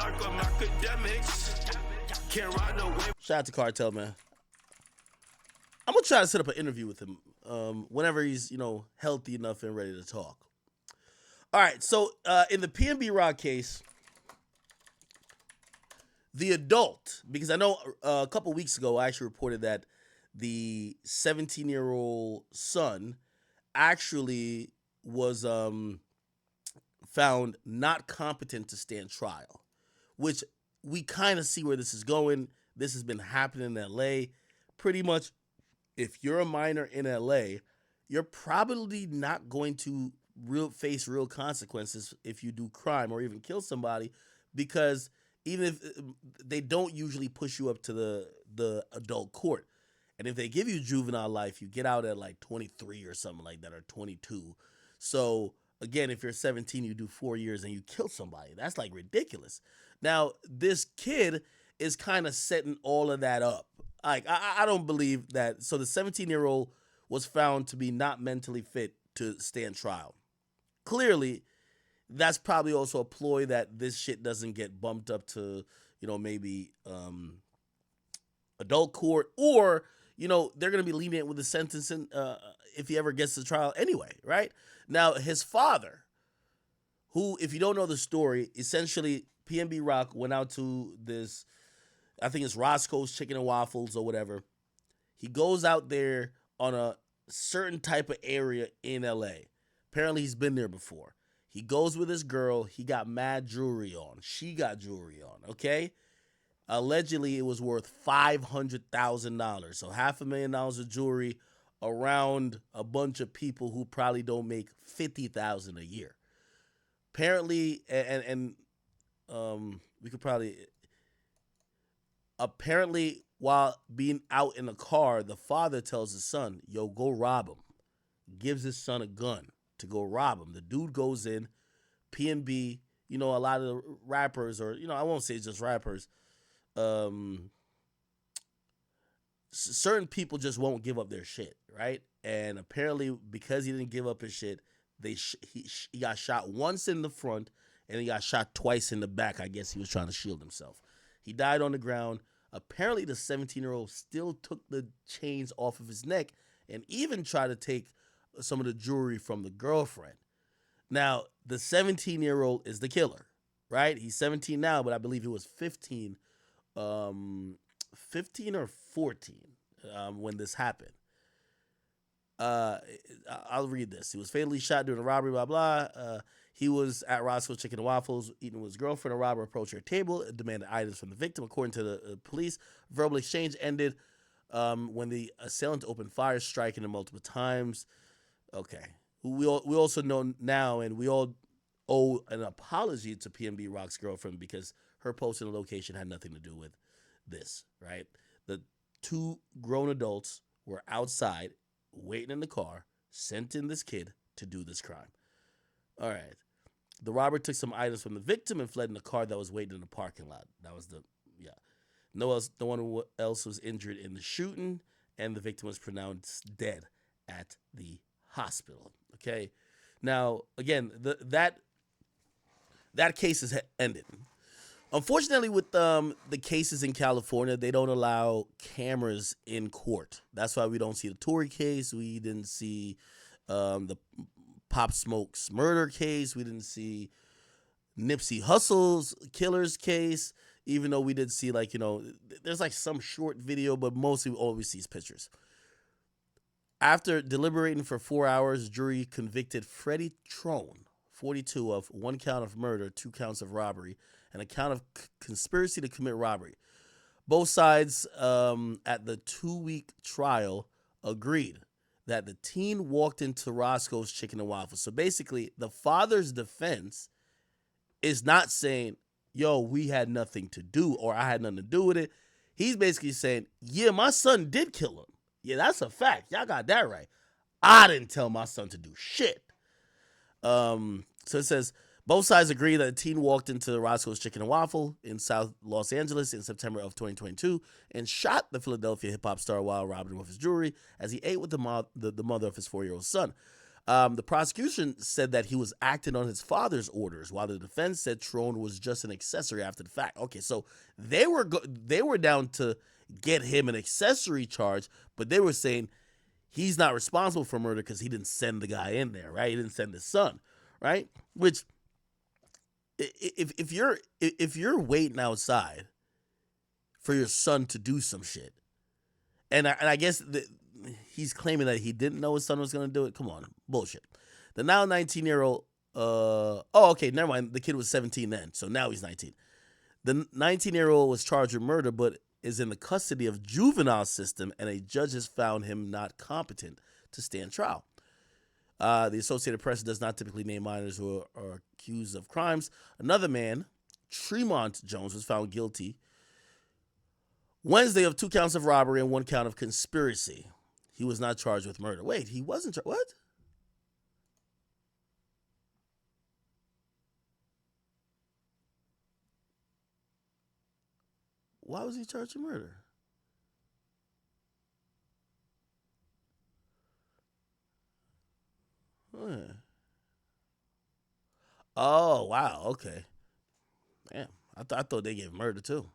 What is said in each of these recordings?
mark, I'm Akademiks. Can't ride no wave. Shout out to Cartel, man. I'm gonna try to set up an interview with him whenever he's healthy enough and ready to talk. All right, so in the PNB Rock case, the adult, because I know a couple weeks ago I actually reported that the 17-year-old son actually was found not competent to stand trial, which we kind of see where this is going. This has been happening in LA. Pretty much, if you're a minor in LA, you're probably not going to face real consequences if you do crime or even kill somebody, because even if they don't usually push you up to the adult court. And if they give you juvenile life, you get out at like 23 or something like that, or 22. So again, if you're 17, you do 4 years and you kill somebody. That's like ridiculous. Now, this kid is kind of setting all of that up. Like, I don't believe that. So the 17-year-old was found to be not mentally fit to stand trial. Clearly, that's probably also a ploy that this shit doesn't get bumped up to, maybe adult court, or, they're going to be lenient with the sentencing if he ever gets to trial anyway, right? Now, his father, who, if you don't know the story, essentially PNB Rock went out to this, I think it's Roscoe's Chicken and Waffles or whatever. He goes out there on a certain type of area in LA. Apparently he's been there before. He goes with his girl. He got mad jewelry on. She got jewelry on, okay? Allegedly, it was worth $500,000. So $500,000 of jewelry around a bunch of people who probably don't make $50,000 a year. Apparently, and we could probably... Apparently, while being out in the car, the father tells his son, yo, go rob him. Gives his son a gun to go rob him. The dude goes in, PNB, a lot of the rappers, or, I won't say just rappers, certain people just won't give up their shit, right? And apparently, because he didn't give up his shit, he got shot once in the front, and he got shot twice in the back. I guess he was trying to shield himself. He died on the ground. Apparently, the 17-year-old still took the chains off of his neck and even tried to take some of the jewelry from the girlfriend. Now, the 17-year-old is the killer, right? He's 17 now, but I believe he was 15 or 14 when this happened. I'll read this. He was fatally shot during a robbery, blah, blah. He was at Roscoe's Chicken and Waffles eating with his girlfriend. A robber approached her table and demanded items from the victim. According to the police, verbal exchange ended when the assailant opened fire, striking him multiple times. Okay. We also know now, and we all owe an apology to PNB Rock's girlfriend, because her posting the location had nothing to do with this, right? The two grown adults were outside waiting in the car, sent in this kid to do this crime. All right. The robber took some items from the victim and fled in a car that was waiting in the parking lot. That was no one else was injured in the shooting, and the victim was pronounced dead at the hospital. Okay. Now, again, that case is ended. Unfortunately, with the cases in California, they don't allow cameras in court. That's why we don't see the Tory case. We didn't see the Pop Smoke's murder case. We didn't see Nipsey Hussle's killer's case, even though we did see, there's like some short video, but mostly all we see is pictures. After deliberating for 4 hours, jury convicted Freddie Trone, 42, of 1 count of murder, 2 counts of robbery, and a count of conspiracy to commit robbery. Both sides at the 2-week trial agreed that the teen walked into Roscoe's Chicken and Waffles. So basically, the father's defense is not saying, yo, we had nothing to do, or I had nothing to do with it. He's basically saying, yeah, my son did kill him. Yeah, that's a fact. Y'all got that right. I didn't tell my son to do shit. So it says, both sides agree that the teen walked into Roscoe's Chicken and Waffle in South Los Angeles in September of 2022 and shot the Philadelphia hip-hop star while robbing him of his jewelry as he ate with the mother of his 4-year-old son. The prosecution said that he was acting on his father's orders, while the defense said Trone was just an accessory after the fact. Okay, so they were down to get him an accessory charge, but they were saying he's not responsible for murder because he didn't send the guy in there, right? He didn't send his son, right? Which, if you're waiting outside for your son to do some shit, and I guess he's claiming that he didn't know his son was going to do it. Come on, bullshit. The now 19-year-old, okay, never mind. The kid was 17 then, so now he's 19. The 19-year-old was charged with murder, but is in the custody of juvenile system, and a judge has found him not competent to stand trial. The Associated Press does not typically name minors who are accused of crimes. Another man, Tremont Jones, was found guilty Wednesday of 2 counts of robbery and 1 count of conspiracy. He was not charged with murder. Wait, he wasn't charged? What? Why was he charged with murder? Oh, wow. Okay. Damn. I thought they gave murder too.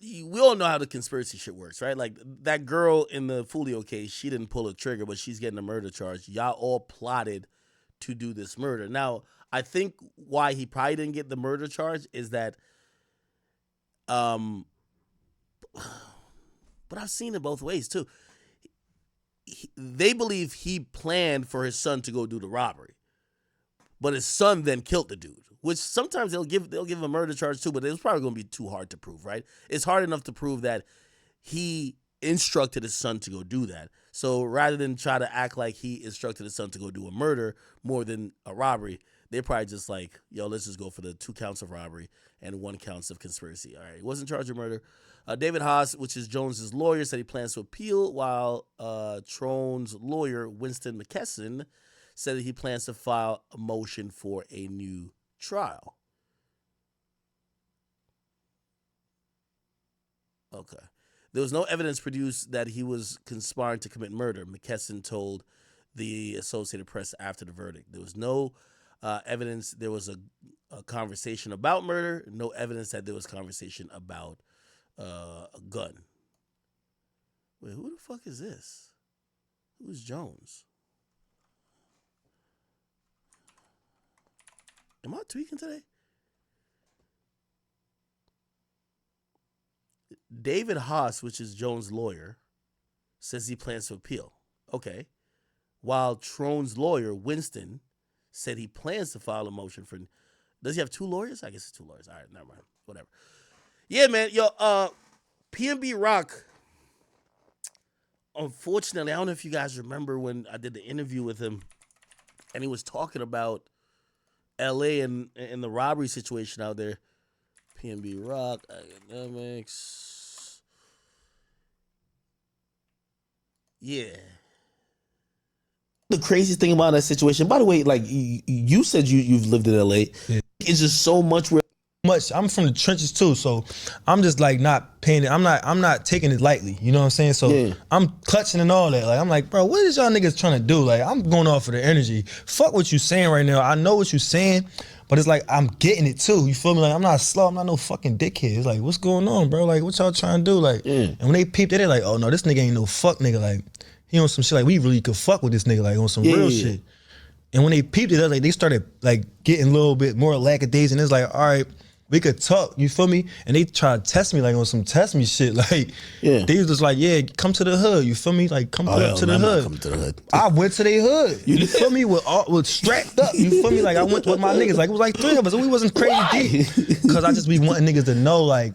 We all know how the conspiracy shit works, right? Like that girl in the Fulio case, she didn't pull a trigger, but she's getting a murder charge. Y'all all plotted to do this murder. Now, I think why he probably didn't get the murder charge is that, but I've seen it both ways too. They believe he planned for his son to go do the robbery, but his son then killed the dude. Which sometimes they'll give him a murder charge too, but it's probably going to be too hard to prove, right? It's hard enough to prove that he instructed his son to go do that. So rather than try to act like he instructed his son to go do a murder more than a robbery, they're probably just like, yo, let's just go for the 2 counts of robbery and 1 count of conspiracy. All right, he wasn't charged with murder. David Haas, which is Jones's lawyer, said he plans to appeal, while Trone's lawyer, Winston McKesson, said that he plans to file a motion for a new trial. Okay. There was no evidence produced that he was conspiring to commit murder, McKesson told the Associated Press after the verdict. There was no evidence there was a conversation about murder, no evidence that there was conversation about a gun. Wait, who the fuck is this? Who's Jones? Am I tweaking today? David Haas, which is Jones' lawyer, says he plans to appeal. Okay. While Trone's lawyer, Winston, said he plans to file a motion for... Does he have 2 lawyers? I guess it's 2 lawyers. All right, never mind. Whatever. Yeah, man. Yo, PNB Rock, unfortunately, I don't know if you guys remember when I did the interview with him, and he was talking about LA and the robbery situation out there. PNB Rock, Akademiks. Yeah. The craziest thing about that situation, by the way, like you said you've lived in LA. Yeah. It's just so much I'm from the trenches too, so I'm just like not paying it. I'm not taking it lightly. You know what I'm saying? So yeah. I'm clutching and all that. Like I'm like, bro, what is y'all niggas trying to do? Like I'm going off of the energy. Fuck what you saying right now. I know what you saying, but it's like I'm getting it too. You feel me? Like I'm not slow. I'm not no fucking dickhead. It's like, what's going on, bro? Like what y'all trying to do? Like, and when they peeped it, they're like, oh no, this nigga ain't no fuck nigga. Like he on some shit. Like we really could fuck with this nigga. Like on some real shit. And when they peeped it, like they started like getting a little bit more lackadaisical. And it's like, all right, we could talk, you feel me? And they try to test me like on some test me shit. Like, they was just like, yeah, come to the hood, you feel me? Like, come to the hood. Come to the hood. I went to their hood, you feel me? With strapped up, you feel me? Like, I went with my niggas. Like, it was like 3 of us, and we wasn't crazy deep. Because I just be wanting niggas to know, like,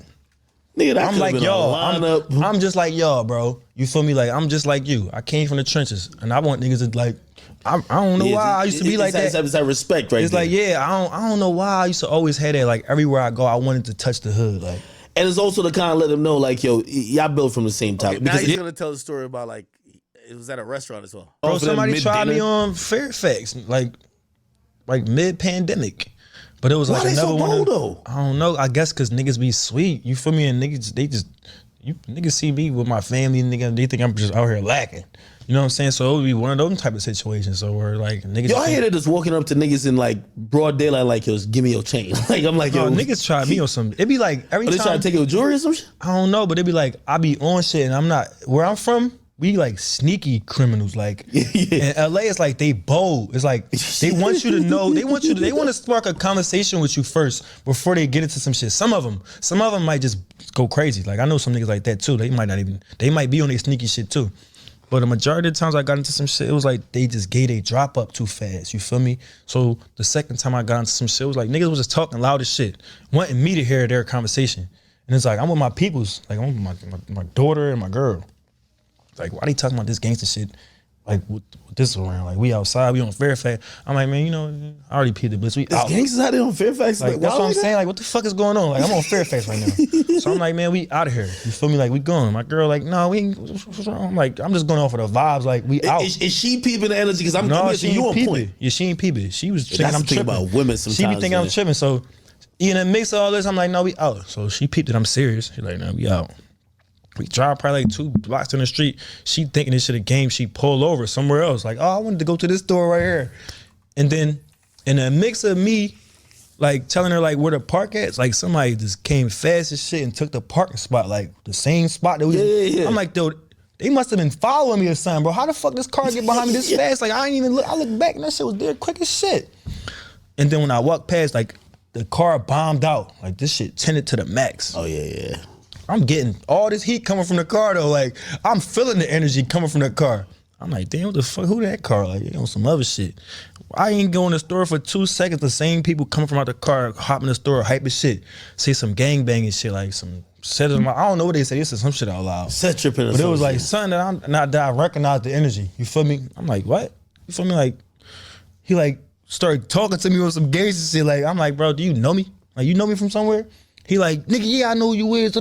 nigga, I'm like, y'all, I'm just like y'all, bro. You feel me? Like, I'm just like you. I came from the trenches, and I want niggas to, like, I don't know why I used to be like that. It's that respect, right? It's there. Like, yeah, I don't know why I used to always have that. Like everywhere I go, I wanted to touch the hood. Like, and it's also to kind of let them know, like, yo, y'all built from the same type. Okay, because now he's gonna tell the story about like it was at a restaurant as well. Bro, somebody tried me on Fairfax, like mid-pandemic. But it was like another one. Though? I don't know. I guess because niggas be sweet. You feel me? And niggas, niggas see me with my family, nigga. They think I'm just out here lacking. You know what I'm saying? So it would be one of those type of situations. So where like niggas. Yo, I hate it just walking up to niggas in like broad daylight, like, yo, give me your chain. Like, I'm like, yo, niggas try me on some. It be like every time. They try to take your jewelry or some shit? I don't know, but it be like I be on shit and I'm not where I'm from. We like sneaky criminals. Like in LA, it's like they bold. It's like they want you to know. They want to spark a conversation with you first before they get into some shit. Some of them might just go crazy. Like I know some niggas like that too. They might be on their sneaky shit too. But the majority of the times I got into some shit, it was like they just gave they drop up too fast. You feel me? So the second time I got into some shit, it was like niggas was just talking loud as shit, wanting me to hear their conversation. And it's like I'm with my peoples, like I'm with my daughter and my girl. Like why they talking about this gangster shit? Like with this around, like we outside, we on Fairfax. I'm like, man, you know, I already peed the blitz. We out. Gangsters out there on Fairfax. Like that's what I'm saying. Like what the fuck is going on? Like I'm on Fairfax right now. So I'm like, man, we out of here. You feel me? Like we going. My girl, like, no, we ain't. What's wrong? I'm like, I'm just going off of the vibes. Like we out. Is she peeping the energy? Because I'm she you ain't on point. Yeah, she ain't peeping. She was thinking I'm tripping. About women sometimes. She be thinking I'm tripping. So in the mix of all this, I'm like, no, we out. So she peeped that I'm serious. She's like, no, we out. We drive probably like 2 blocks in the street. She thinking this shit a game. She pulled over somewhere else. Like, oh, I wanted to go to this store right here. And then in the mix of me, like telling her like where the park at, it's like somebody just came fast as shit and took the parking spot, like the same spot that we. Yeah. I'm like, dude, they must have been following me or something, bro. How the fuck this car get behind me this fast? Like I ain't even look. I look back and that shit was there quick as shit. And then when I walked past, like the car bombed out. Like this shit tinted to the max. Oh yeah. I'm getting all this heat coming from the car though. Like I'm feeling the energy coming from the car. I'm like, damn, what the fuck? Who that car? Like, you on some other shit. I ain't go in the store for 2 seconds. The same people coming from out the car, hop in the store, hype as shit. Say some gangbanging shit, like some set of I don't know what they say. This is some shit out loud. Set tripping. But it was like something that I recognized the energy. You feel me? I'm like, what? You feel me? Like he like started talking to me on some gangster shit. Like I'm like, bro, do you know me? Like you know me from somewhere? He like, nigga, yeah, I know who you is,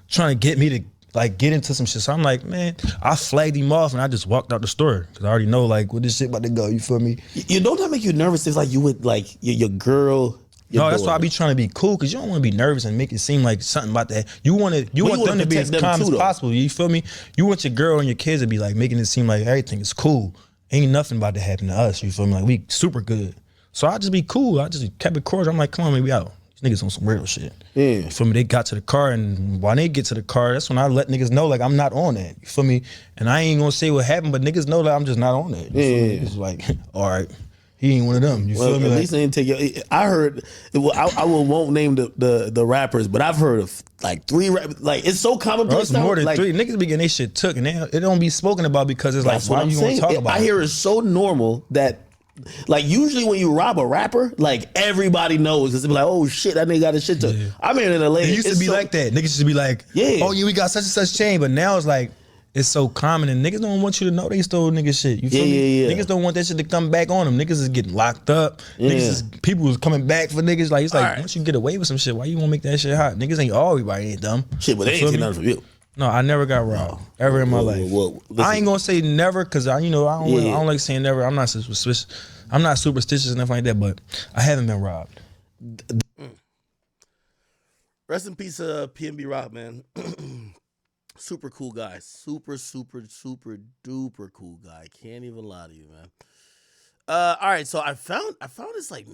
trying to get me to like get into some shit. So I'm like, man, I flagged him off and I just walked out the store because I already know like where this shit about to go. You feel me? You don't that make you nervous? It's like you would like your girl. No, that's why I be trying to be cool because you don't want to be nervous and make it seem like something about that. You want them to be as calm as possible. You feel me? You want your girl and your kids to be like making it seem like everything is cool. Ain't nothing about to happen to us. You feel me? Like we super good. So I just be cool. I just kept it cordial. I'm like, come on, man, we out. Niggas on some real shit. Yeah. You feel me? They got to the car, and when they get to the car, that's when I let niggas know like I'm not on that. You feel me? And I ain't gonna say what happened, but niggas know that I'm just not on that. You feel me? It's like, all right, he ain't one of them. You feel me? At least they didn't take your. I heard. I won't name the rappers, but I've heard of like 3 like it's so commonplace. It's more than like, 3. Niggas be getting their shit took, and it don't be spoken about because it's like, why you gonna talk about it? I hear it's so normal that. Like usually when you rob a rapper, like everybody knows. It's like, oh shit, that nigga got his shit took. Yeah. I mean, in LA, it used to be like that. Niggas used to be like, oh yeah, we got such and such chain. But now it's like, it's so common and niggas don't want you to know they stole niggas shit. You feel me? Niggas don't want that shit to come back on them. Niggas is getting locked up. People is coming back for niggas. Like it's like, once you get away with some shit, why you wanna make that shit hot? Niggas ain't everybody ain't dumb. Shit, but they ain't nothing from you. No, I never got robbed ever in my life. I ain't gonna say never because I don't like saying never. I'm not suspicious. I'm not superstitious and nothing like that, but I haven't been robbed. Rest in peace, PNB Rock, man. Super cool guy. Super duper cool guy. Can't even lie to you, man. All right, so I found this like